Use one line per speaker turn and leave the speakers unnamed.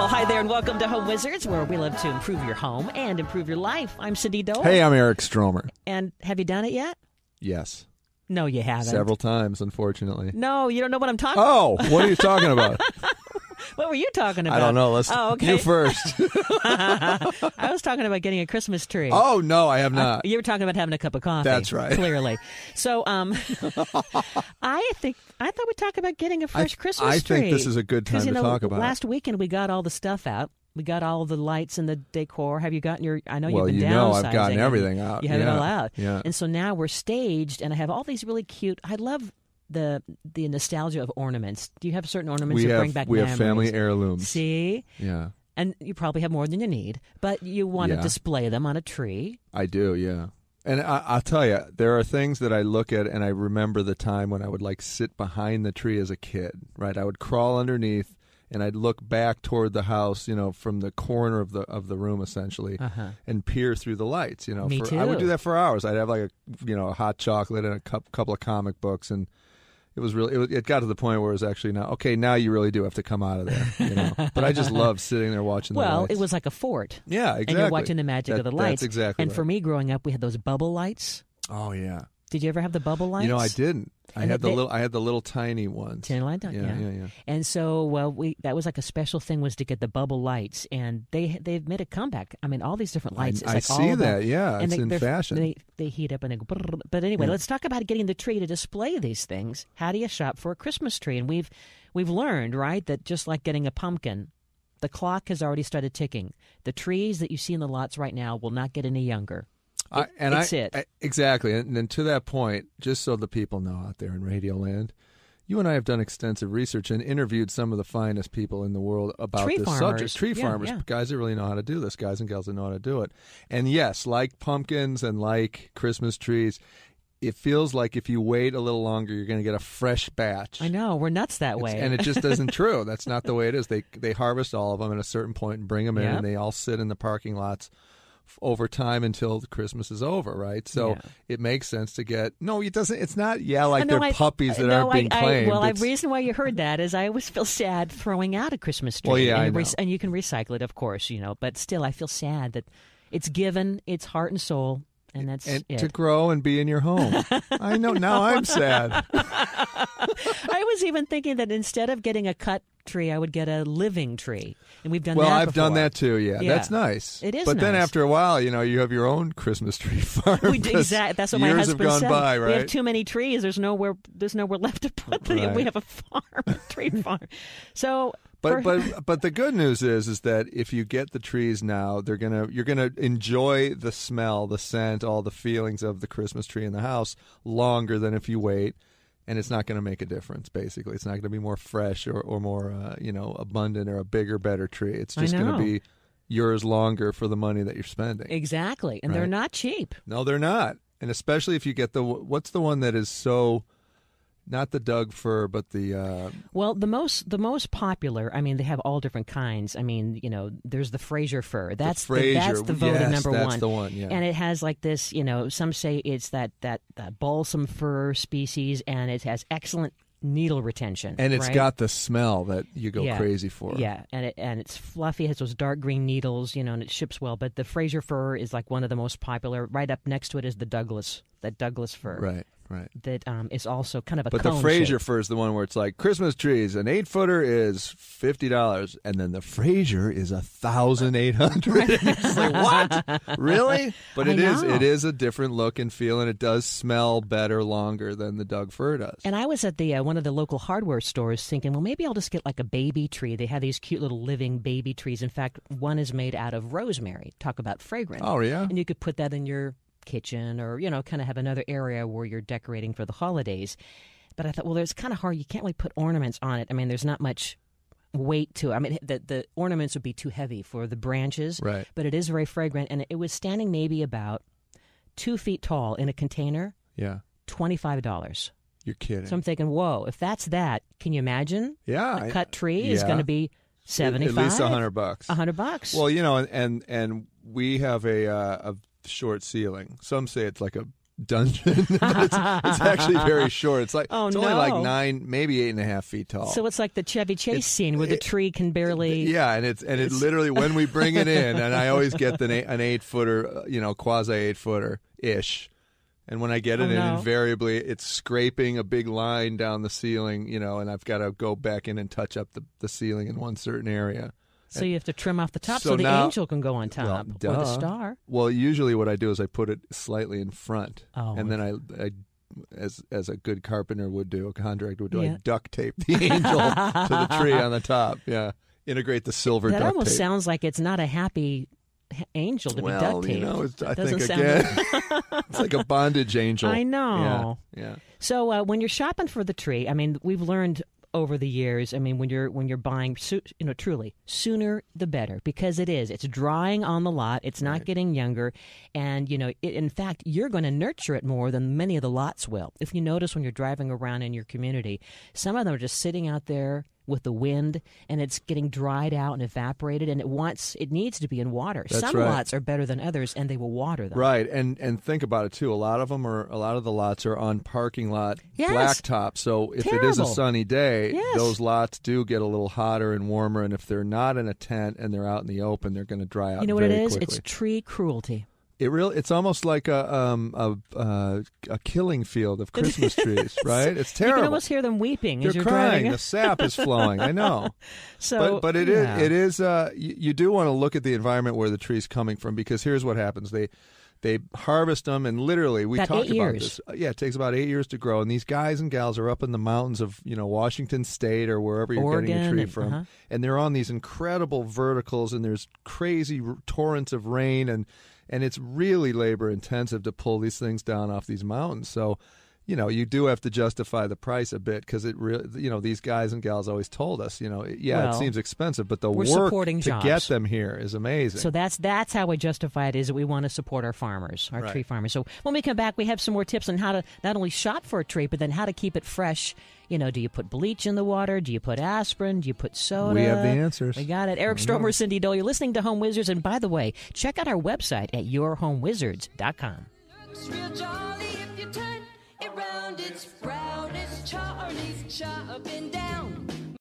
Well, hi there and welcome to Home Wizards, where we love to improve your home and improve your life. I'm Cindy Dole.
Hey, I'm Eric Stromer.
And have you done it yet?
Yes.
No, you haven't.
Several times, unfortunately.
No, you don't know what I'm talking
about. Oh, what are you talking about?
What were you talking about?
I don't know. Let's you first.
I was talking about getting a Christmas tree.
Oh, no, I have not.
You were talking about having a cup of coffee.
That's right.
Clearly. So I thought we'd talk about getting a fresh Christmas tree.
I think this is a good time to talk about it.
Last weekend we got all the stuff out. We got all the lights and the decor. Have you gotten your? I know you've been downsizing.
Well, I've gotten everything out.
You have it all out.
Yeah.
And so now we're staged, and I have all these really cute. I love the nostalgia of ornaments. Do you have certain ornaments that bring back memories?
We have family heirlooms.
See?
Yeah.
And you probably have more than you need, but you want to display them on a tree.
I do, yeah. And I'll tell you, there are things that I look at and I remember the time when I would sit behind the tree as a kid, right? I would crawl underneath and I'd look back toward the house, from the corner of the room essentially, and peer through the lights.
Me too.
I would do that for hours. I'd have a hot chocolate and a couple of comic books, and it was really. It got to the point where it was actually now you really do have to come out of there. But I just love sitting there watching the lights.
Well, it was like a fort.
Yeah, exactly.
And you're watching the magic of the lights.
That's exactly.
And
right.
for me, growing up, we had those bubble lights.
Oh yeah.
Did you ever have the bubble lights?
I didn't. I had the little tiny ones.
Yeah. And so, that was like a special thing, was to get the bubble lights, and they've made a comeback. I mean, all these different lights.
I see that. Yeah,
and
it's in fashion.
They heat up and they go. Brrr. But anyway, let's talk about getting the tree to display these things. How do you shop for a Christmas tree? And we've learned, right, that just like getting a pumpkin, the clock has already started ticking. The trees that you see in the lots right now will not get any younger. Exactly.
And to that point, just so the people know out there in Radioland, you and I have done extensive research and interviewed some of the finest people in the world about this subject. Tree farmers, guys that really know how to do this, guys and gals that know how to do it. And yes, like pumpkins and like Christmas trees, it feels like if you wait a little longer, you're going to get a fresh batch.
I know. We're nuts that way.
And it just isn't true. That's not the way it is. They harvest all of them at a certain point and bring them in, and they all sit in the parking lots over time until the Christmas is over, right? So it makes sense to get. No, it doesn't. It's not. They're puppies that aren't being claimed.
The reason why you heard that is I always feel sad throwing out a Christmas tree.
Well, yeah, I know.
And you can recycle it, of course, but still, I feel sad that it's given its heart and soul. And that's it.
To grow and be in your home. I know. Now I'm sad.
I was even thinking that instead of getting a cut tree, I would get a living tree. And we've done that
I've
before.
done that too, yeah. That's nice.
It is
But
nice.
then after a while, you have your own Christmas tree farm.
Exactly. That's what my husband
years have
said.
gone by, right?
We have too many trees. There's nowhere left to put them.
Right.
We have a farm, a tree farm. So...
But the good news is that if you get the trees now, you're gonna enjoy the smell, the scent, all the feelings of the Christmas tree in the house longer than if you wait, and it's not going to make a difference. Basically, it's not going to be more fresh or more abundant or a bigger, better tree. It's just going to be yours longer for the money that you're spending.
Exactly, and they're not cheap.
No, they're not, and especially if you get what's the one that is so. Not the Doug fir, but the...
the most popular, I mean, they have all different kinds. I mean, there's the Fraser fir. That's the voted number one.
That's the one, yeah.
And it has like this, some say it's that balsam fir species, and it has excellent needle retention.
And it's got the smell that you go crazy for.
Yeah, and it's fluffy, it has those dark green needles, and it ships well. But the Fraser fir is like one of the most popular. Right up next to it is the Douglas fir.
Right.
That is also kind of a
cone
shape.
But the Fraser fir is the one where it's like Christmas trees, an 8-footer is $50, and then the Fraser is $1,800. It's like, what? Really? But it is a different look and feel, and it does smell better longer than the Doug fir does.
And I was at the one of the local hardware stores thinking, well, maybe I'll just get like a baby tree. They have these cute little living baby trees. In fact, one is made out of rosemary. Talk about fragrant.
Oh, yeah?
And you could put that in your kitchen or, kind of have another area where you're decorating for the holidays. But I thought, well, there's kind of hard. You can't really put ornaments on it. I mean, there's not much weight to it. I mean, the ornaments would be too heavy for the branches.
Right.
But it is very fragrant. And it was standing maybe about 2 feet tall in a container.
Yeah.
$25.
You're kidding.
So I'm thinking, whoa, if that's that, can you imagine?
Yeah.
A cut tree is going to be $75.
At least $100.
$100.
Well, and we have a short ceiling. Some say it's like a dungeon. But it's actually very short. It's like
Oh,
it's only like 9, maybe 8.5 feet tall.
So it's like the Chevy Chase scene where the tree can barely.
Yeah, and it literally when we bring it in, and I always get an 8-footer, quasi 8-footer ish. And when I get it in, invariably it's scraping a big line down the ceiling, and I've got to go back in and touch up the ceiling in one certain area.
So you have to trim off the top so the angel can go on top, or the star.
Well, usually what I do is I put it slightly in front, and then I as a good carpenter would do, a contractor would do, I duct tape the angel to the tree on the top. Yeah, integrate the silver duct tape.
That almost sounds like it's not a happy angel to be duct taped.
I think again, it's like a bondage angel.
I know.
Yeah.
So when you're shopping for the tree, I mean, we've learned over the years. I mean, when you're buying, truly, sooner the better, because it's drying on the lot. It's not getting younger, and in fact, you're going to nurture it more than many of the lots will. If you notice when you're driving around in your community, some of them are just sitting out there with the wind, and it's getting dried out and evaporated, and it needs to be in water.
That's
some
right.
lots are better than others, and they will water them.
Right, and think about it too. A lot of the lots are on parking lot blacktop. So if it is a sunny day, those lots do get a little hotter and warmer. And if they're not in a tent and they're out in the open, they're going to dry out.
You know what it is?
Quickly.
It's tree cruelty.
It's almost like a killing field of Christmas trees, right? It's terrible.
You can almost hear them weeping
They're
as you're
crying.
driving.
The sap is flowing. I know. But it is. You do want to look at the environment where the tree's coming from, because here's what happens. They harvest them, and literally we talked about this. Yeah, it takes about 8 years to grow, and these guys and gals are up in the mountains of Washington State or wherever you're
Oregon,
getting a tree from, and they're on these incredible verticals, and there's crazy torrents of rain, and it's really labor intensive to pull these things down off these mountains. So, you do have to justify the price a bit, because it really, these guys and gals always told us, it seems expensive, but the work to get them here is amazing.
So that's how we justify it, is that we want to support our farmers, our tree farmers. So when we come back, we have some more tips on how to not only shop for a tree, but then how to keep it fresh. Do you put bleach in the water? Do you put aspirin? Do you put soda?
We have the answers.
We got it. Eric Stromer, Cindy Dole. You're listening to Home Wizards. And by the way, check out our website at yourhomewizards.com.
Looks real jolly if you turn it round. It's brown, it's Charlie's chopping down.